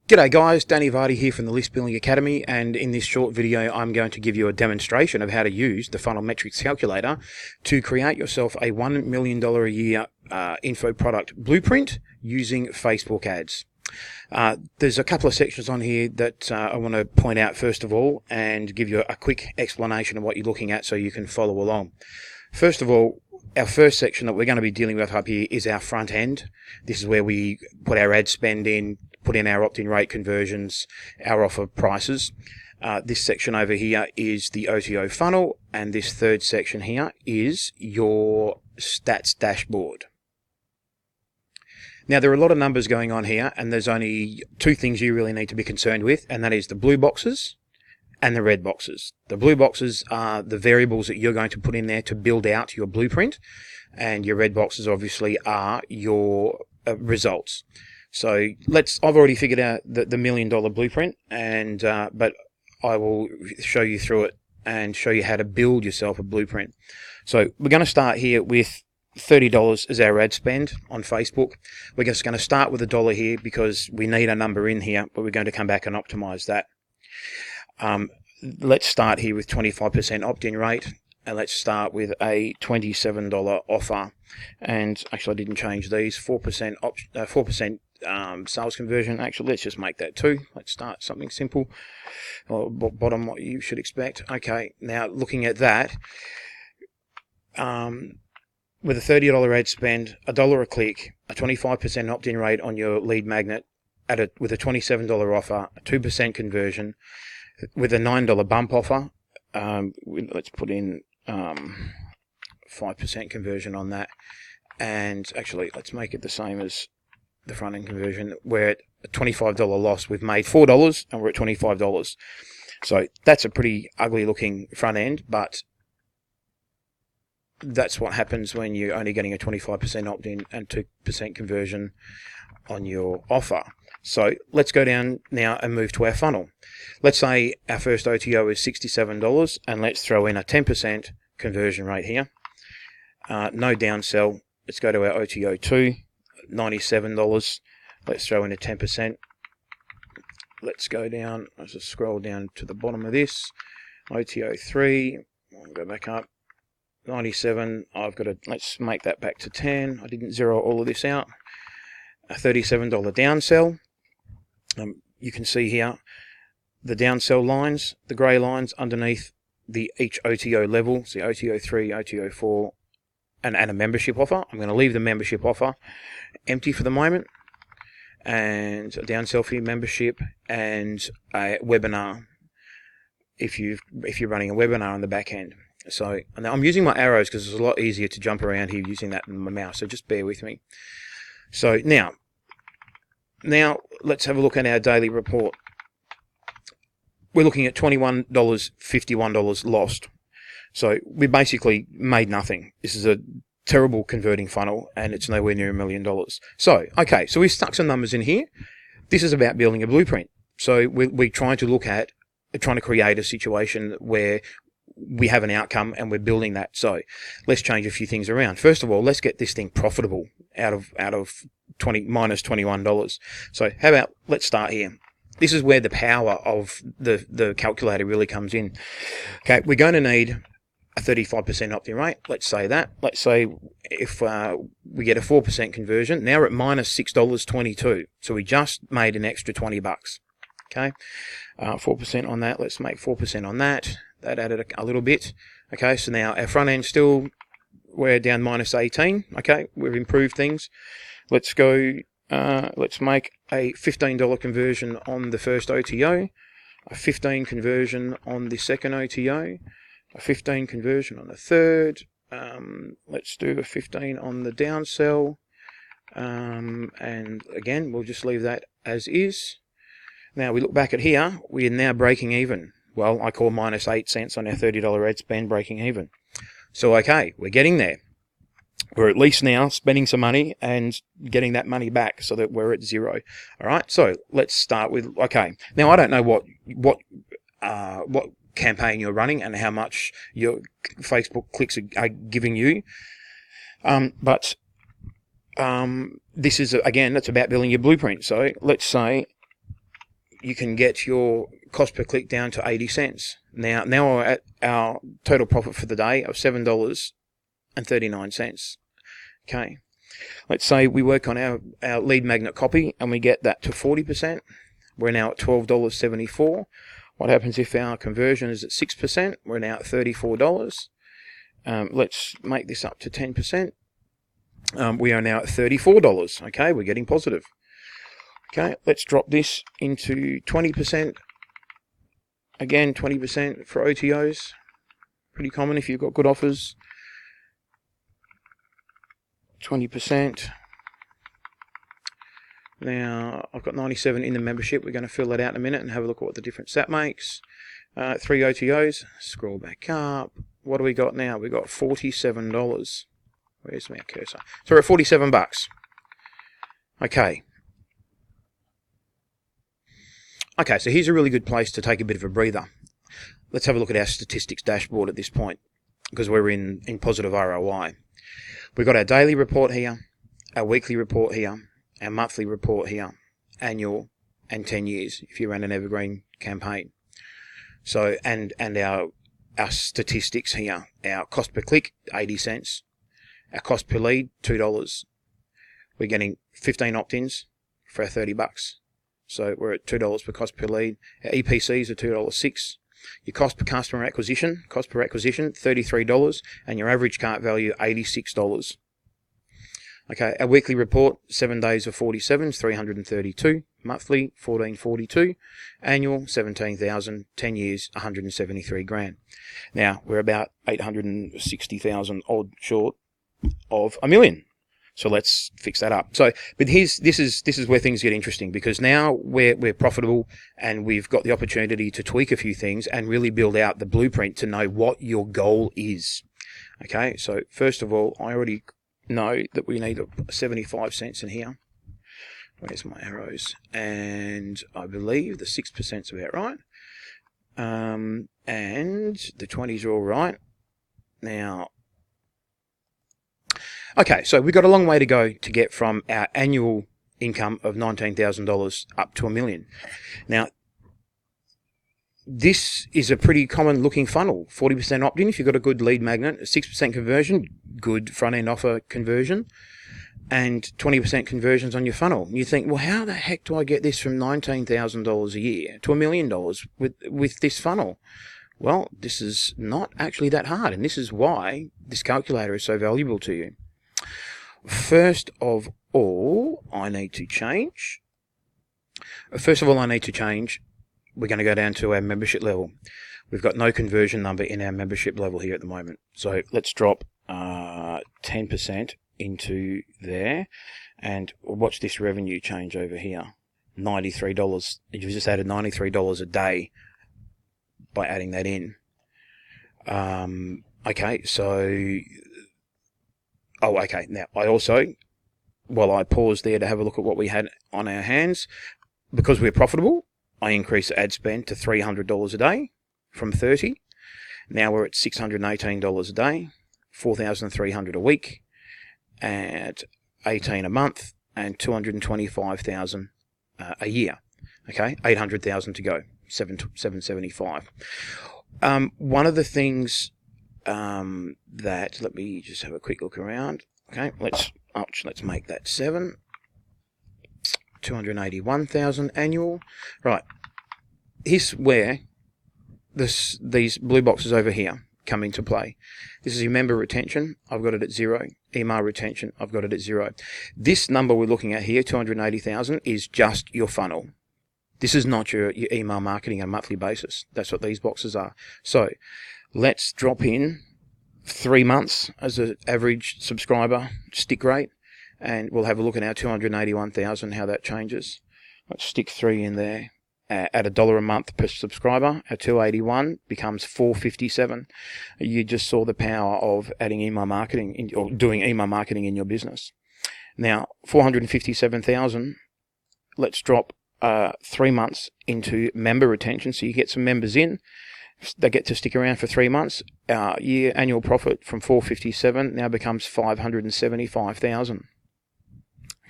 G'day guys, Danny Vardy here from the List Building Academy, and in this short video I'm going to give you a demonstration of how to use the Funnel Metrics Calculator to create yourself a $1 million a year info product blueprint using Facebook ads. There's a couple of sections on here that I want to point out first of all and give you a quick explanation of what you're looking at so you can follow along. First of all, our first section that we're going to be dealing with up here is our front end. This is where we put our ad spend in, put in our opt-in rate conversions, our offer prices. This section over here is the OTO funnel, and this third section here is your stats dashboard. Now, there are a lot of numbers going on here, and there's only two things you really need to be concerned with, and that is the blue boxes and the red boxes. The blue boxes are the variables that you're going to put in there to build out your blueprint, and your red boxes obviously are your results. So I've already figured out the $1 million blueprint, and but I will show you through it and show you how to build yourself a blueprint. So we're going to start here with $30 as our ad spend on Facebook. We're just going to start with $1 here because we need a number in here, but we're going to come back and optimize that. Let's start here with 25% opt-in rate, and let's start with a $27 offer. And actually, I didn't change these. 4% sales conversion. Actually, let's just make that 2. Let's start something simple, or bottom what you should expect. Okay, now looking at that, with a $30 ad spend, $1 a click, a 25% opt-in rate on your lead magnet, with a $27 offer, a 2% conversion, with a $9 bump offer. Let's put in 5% conversion on that, and actually let's make it the same as the front end conversion. We're at a $25 loss. We've made $4 and we're at $25. So that's a pretty ugly looking front end, but that's what happens when you're only getting a 25% opt-in and 2% conversion on your offer. So let's go down now and move to our funnel. Let's say our first OTO is $67, and let's throw in a 10% conversion rate here. No downsell. Let's go to our OTO 2, $97. Let's throw in a 10%. Let's go down. Let's just scroll down to the bottom of this. OTO 3. I'll go back up. 97. Let's make that back to 10. I didn't zero all of this out. A $37 downsell. You can see here the downsell lines, the grey lines underneath each OTO level. So OTO 3, OTO 4, and a membership offer. I'm going to leave the membership offer empty for the moment, and a downsell for your membership, and a webinar if you're running a webinar on the back end. So now I'm using my arrows because it's a lot easier to jump around here using that than my mouse, so just bear with me. So now let's have a look at our daily report. We're looking at $21, $51 lost. So we basically made nothing. This is a terrible converting funnel, and it's nowhere near $1 million. So, okay, so we stuck some numbers in here. This is about building a blueprint. So we're trying to create a situation where we have an outcome and we're building that. So let's change a few things around. First of all, let's get this thing profitable out of minus $21. So how about let's start here. This is where the power of the calculator really comes in. Okay, we're going to need a 35% opt-in rate. Let's say that. Let's say if we get a 4% conversion, now we're at minus $6.22. So we just made an extra $20. Okay, 4% on that. Let's make 4% on that. That added a little bit. Okay, so now our front end still, we're down minus 18. Okay, we've improved things. Let's go. Let's make a $15 conversion on the first OTO, a 15 conversion on the second OTO, a 15 conversion on the third. Let's do a 15 on the downsell, and again we'll just leave that as is. Now we look back at here, we are now breaking even. Well, I call minus 8 cents on our $30 ad spend breaking even. So okay, we're getting there. We're at least now spending some money and getting that money back so that we're at 0. All right, so let's start with, okay, now I don't know what campaign you're running and how much your Facebook clicks are giving you, but this is, again, it's about building your blueprint. So let's say you can get your cost per click down to 80 cents. Now we're at our total profit for the day of $7.39. Okay. Let's say we work on our lead magnet copy and we get that to 40%. We're now at $12.74. What happens if our conversion is at 6%? We're now at $34. Let's make this up to 10%. We are now at $34. Okay, we're getting positive. Okay, let's drop this into 20%. Again, 20% for OTOs. Pretty common if you've got good offers. 20%. Now, I've got 97 in the membership. We're going to fill that out in a minute and have a look at what the difference that makes. 3 OTOs. Scroll back up. What do we got now? We've got $47. Where's my cursor? So we're at 47 bucks. Okay. Okay, so here's a really good place to take a bit of a breather. Let's have a look at our statistics dashboard at this point, because we're in positive ROI. We've got our daily report here, our weekly report here, our monthly report here, annual, and 10 years if you run an evergreen campaign. So, and our statistics here, our cost per click, 80 cents. Our cost per lead, $2. We're getting 15 opt-ins for our 30 bucks. So we're at $2 per cost per lead. Our EPCs are $2.06. Your cost per customer acquisition, $33, and your average cart value, $86. Okay, our weekly report, 7 days of 47 is 332. Monthly, 1442. Annual, 17,000. 10 years, 173 grand. Now, we're about 860,000 odd short of $1 million. So let's fix that up. So, but this is where things get interesting, because now we're profitable and we've got the opportunity to tweak a few things and really build out the blueprint to know what your goal is. Okay, so first of all, I already know that we need 75 cents in here. Where's my arrows? And I believe the 6% is about right. And the 20s are all right. Now, okay, so we've got a long way to go to get from our annual income of $19,000 up to $1 million. Now, this is a pretty common looking funnel. 40% opt-in if you've got a good lead magnet, 6% conversion, good front-end offer conversion, and 20% conversions on your funnel. And you think, well, how the heck do I get this from $19,000 a year to $1 million with this funnel? Well, this is not actually that hard, and this is why this calculator is so valuable to you. First of all, I need to change. We're going to go down to our membership level. We've got no conversion number in our membership level here at the moment. So let's drop 10% into there, and watch this revenue change over here. $93. You've just added $93 a day by adding that in. Okay, so... Oh, okay. Now, I also, while I paused there to have a look at what we had on our hands, because we're profitable, I increased the ad spend to $300 a day from $30. Now we're at $618 a day, $4,300 a week, at $18 a month, and $225,000 a year. Okay, $800,000 to go, $775. One of the things that, let me just have a quick look around. Okay, let's make that 7. 281,000 annual. Right, here's where these blue boxes over here come into play. This is your member retention. I've got it at 0. Email retention. I've got it at 0. This number we're looking at here, 280,000, is just your funnel. This is not your email marketing on a monthly basis. That's what these boxes are. So let's drop in 3 months as an average subscriber stick rate, and we'll have a look at our 281,000, how that changes. Let's stick 3 in there. At $1 a month per subscriber, our 281 becomes $457. You just saw the power of adding email marketing or doing email marketing in your business. Now, 457,000. Let's drop 3 months into member retention, so you get some members in. They get to stick around for 3 months. Our year annual profit from 457 now becomes 575,000.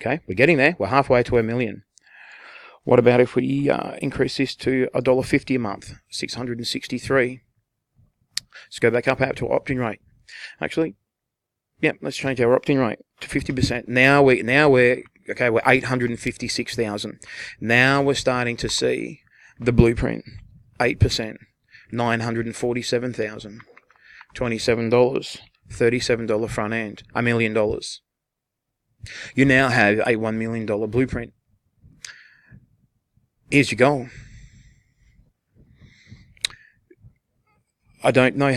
Okay, we're getting there. We're halfway to $1 million. What about if we increase this to $1.50 a month, 663? Let's go back up to opt-in rate. Actually, yeah, let's change our opt-in rate to 50%. Now we're okay. We're 856,000. Now we're starting to see the blueprint. 8%, 947,000, $27, $37 front end, $1 million. You now have a $1 million blueprint. Here's your goal. I don't know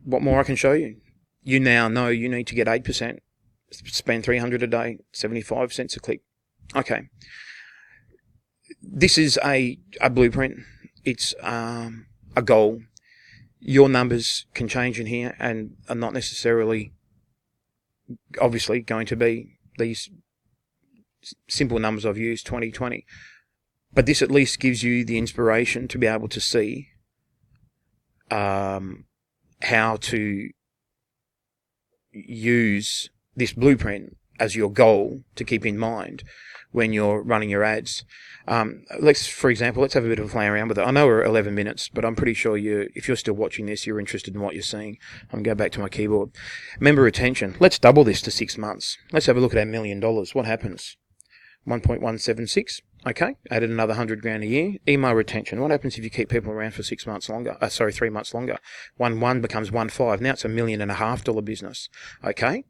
what more I can show you. You now know you need to get 8%, spend $300 a day, 75 cents a click. Okay. This is a blueprint. It's a goal. Your numbers can change in here and are not necessarily, obviously, going to be these simple numbers I've used, 2020. But this at least gives you the inspiration to be able to see how to use this blueprint as your goal to keep in mind when you're running your ads. For example, let's have a bit of a play around with it. I know we're at 11 minutes, but I'm pretty sure if you're still watching this, you're interested in what you're seeing. I'm going to go back to my keyboard. Member retention. Let's double this to 6 months. Let's have a look at our $1 million. What happens? 1.176. Okay, added another 100 grand a year. Email retention. What happens if you keep people around for 6 months longer? 3 months longer. 1.1 becomes 1.5. Now it's $1.5 million business. Okay.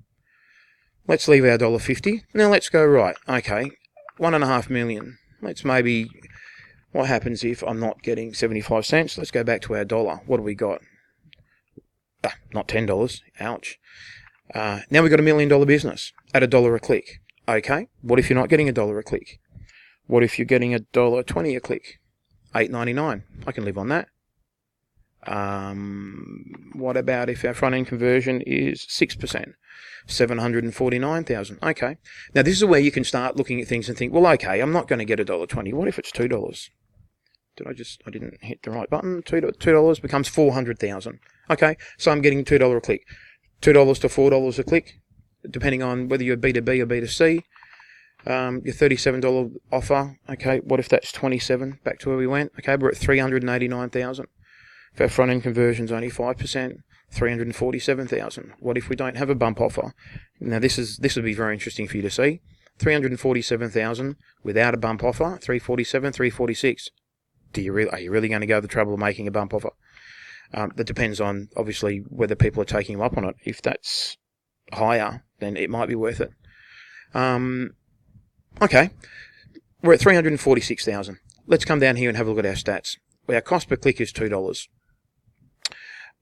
Let's leave our $1.50. Now let's go right. Okay, 1.5 million. Let's maybe. What happens if I'm not getting 75 cents? Let's go back to our dollar. What do we got? Not $10. Ouch. Now we've got $1 million business at $1 a click. Okay. What if you're not getting $1 a click? What if you're getting $1.20 a click? $8.99. I can live on that. What about if our front end conversion is 6%? 749,000. Okay. Now this is where you can start looking at things and think, well, okay, I'm not going to get $1.20. What if it's $2? I didn't hit the right button. $2 becomes 400,000. Okay. So I'm getting $2 a click. $2 to $4 a click, depending on whether you're B2B or B2C. Your $37 offer. Okay. What if that's 27? Back to where we went. Okay. We're at 389,000. If our front end conversion's only 5%, 347,000. What if we don't have a bump offer? Now this would be very interesting for you to see. 347,000 without a bump offer. 347, 346. Are you really going to go the trouble of making a bump offer? That depends on obviously whether people are taking you up on it. If that's higher, then it might be worth it. Okay, we're at 346,000. Let's come down here and have a look at our stats. Our cost per click is $2.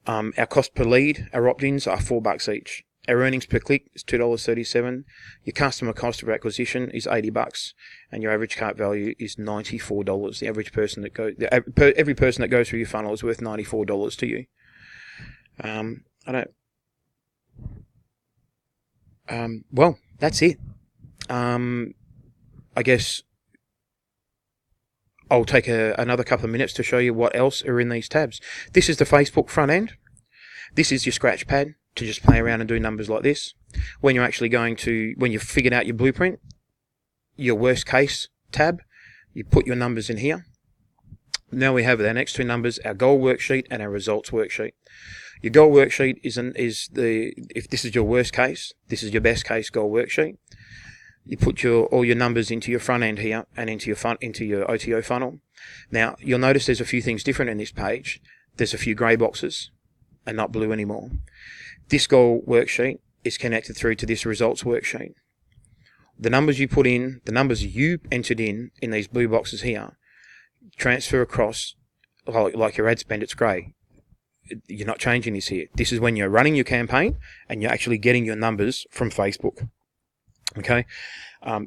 Our cost per lead, our opt-ins are $4 each. Our earnings per click is $2.37. Your customer cost of acquisition is $80, and your average cart value is $94. The average person every person that goes through your funnel is worth $94 to you. Well, that's it. I guess I'll take another couple of minutes to show you what else are in these tabs. This is the Facebook front end. This is your scratch pad to just play around and do numbers like this. When you're actually when you've figured out your blueprint, your worst case tab, you put your numbers in here. Now we have our next two numbers, our goal worksheet and our results worksheet. Your goal worksheet if this is your worst case, this is your best case goal worksheet. You put all your numbers into your front end here and into your OTO funnel. Now, you'll notice there's a few things different in this page. There's a few grey boxes and not blue anymore. This goal worksheet is connected through to this results worksheet. The numbers you put in, the numbers you entered in these blue boxes here, transfer across like your ad spend, it's grey. You're not changing this here. This is when you're running your campaign and you're actually getting your numbers from Facebook. Okay,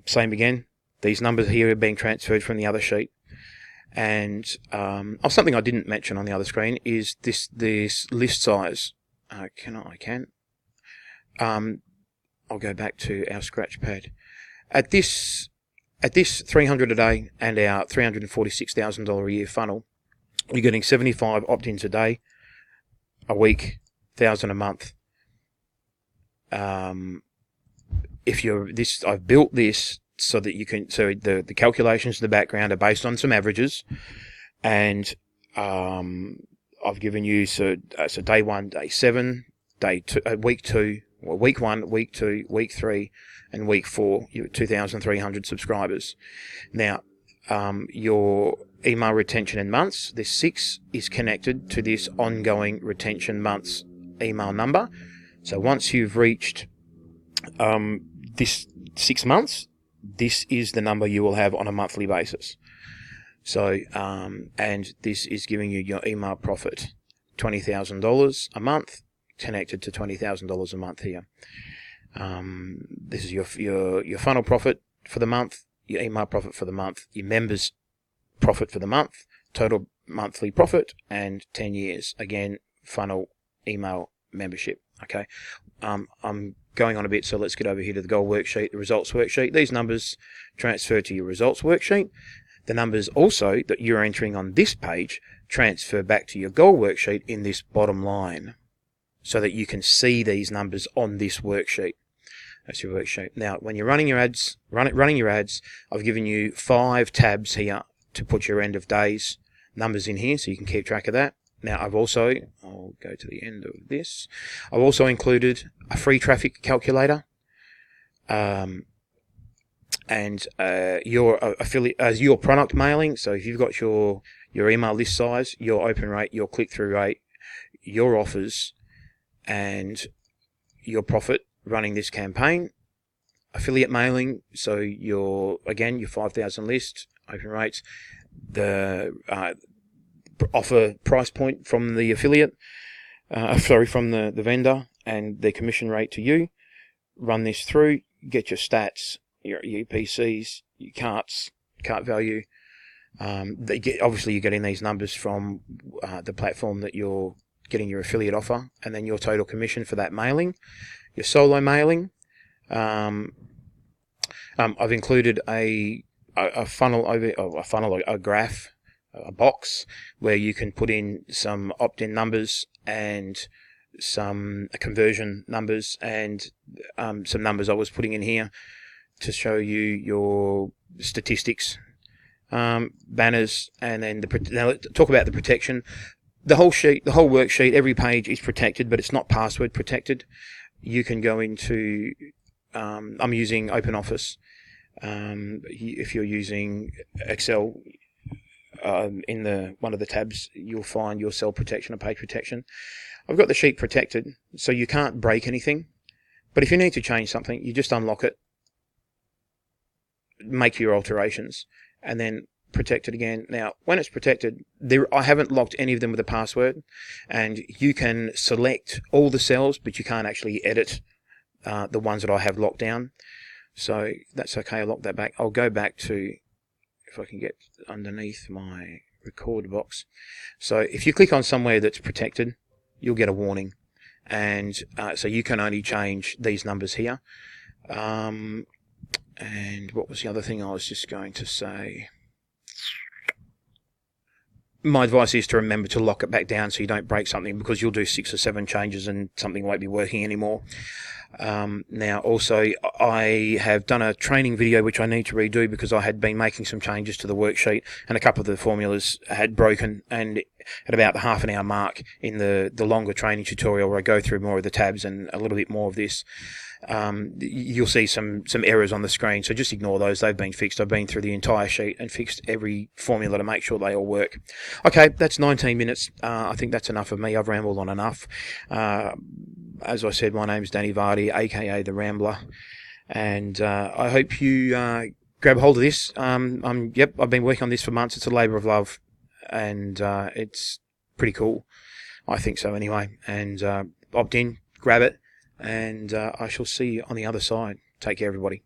same again. These numbers here are being transferred from the other sheet. And something I didn't mention on the other screen is this list size. I'll go back to our scratch pad. At this $300 a day and our $346,000 a year funnel, you're getting 75 opt-ins a day, a week, 1,000 a month. I've built this so that you can, so the calculations in the background are based on some averages, and I've given you so day 1, day 7, day 2, week 2, well, week 1, week 2, week 3, and week 4. You're 2,300 subscribers. Now, your email retention in months, this 6 is connected to this ongoing retention months email number. So once you've reached this 6 months, this is the number you will have on a monthly basis. So, and this is giving you your email profit, $20,000 a month, connected to $20,000 a month here. This is your funnel profit for the month, your email profit for the month, your members profit for the month, total monthly profit, and 10 years. Again, funnel, email, membership. Okay. I'm going on a bit, so let's get over here to the goal worksheet, the results worksheet. These numbers transfer to your results worksheet. The numbers also that you're entering on this page transfer back to your goal worksheet in this bottom line, so that you can see these numbers on this worksheet. That's your worksheet. Now, when you're running your ads, running your ads, I've given you 5 tabs here to put your end of days numbers in here, so you can keep track of that. Now, I'll go to the end of this. I've also included a free traffic calculator, and your affiliate as your product mailing. So if you've got your email list size, your open rate, your click-through rate, your offers, and your profit running this campaign, affiliate mailing. So your 5,000 list, open rates, the offer price point from the affiliate, from the vendor, and their commission rate to you. Run this through, get your stats, your UPCs, your cart value. Obviously, you're getting these numbers from the platform that you're getting your affiliate offer, and then your total commission for that mailing, your solo mailing. I've included a graph, a box where you can put in some opt-in numbers and some conversion numbers, and some numbers I was putting in here to show you your statistics, banners, and then now let's talk about the protection. The whole worksheet, every page is protected, but it's not password protected. You can go into, I'm using OpenOffice. If you're using Excel, in one of the tabs, you'll find your cell protection or page protection. I've got the sheet protected, so you can't break anything. But if you need to change something, you just unlock it, make your alterations, and then protect it again. Now, when it's protected, I haven't locked any of them with a password, and you can select all the cells, but you can't actually edit the ones that I have locked down. So that's okay. I'll lock that back. I'll go back to, if I can get underneath my record box. So if you click on somewhere that's protected, you'll get a warning, and so you can only change these numbers here. And what was the other thing I was just going to say? My advice is to remember to lock it back down so you don't break something, because you'll do 6 or 7 changes and something won't be working anymore. Now, also, I have done a training video which I need to redo because I had been making some changes to the worksheet, and a couple of the formulas had broken, and at about the half an hour mark in the longer training tutorial where I go through more of the tabs and a little bit more of this, you'll see some errors on the screen, so just ignore those. They've been fixed. I've been through the entire sheet and fixed every formula to make sure they all work. Okay, that's 19 minutes. I think that's enough of me. I've rambled on enough. As I said, my name's Danny Vardy, aka The Rambler, and I hope you grab hold of this. I've been working on this for months. It's a labour of love, and it's pretty cool. I think so anyway. And opt in, grab it, and I shall see you on the other side. Take care, everybody.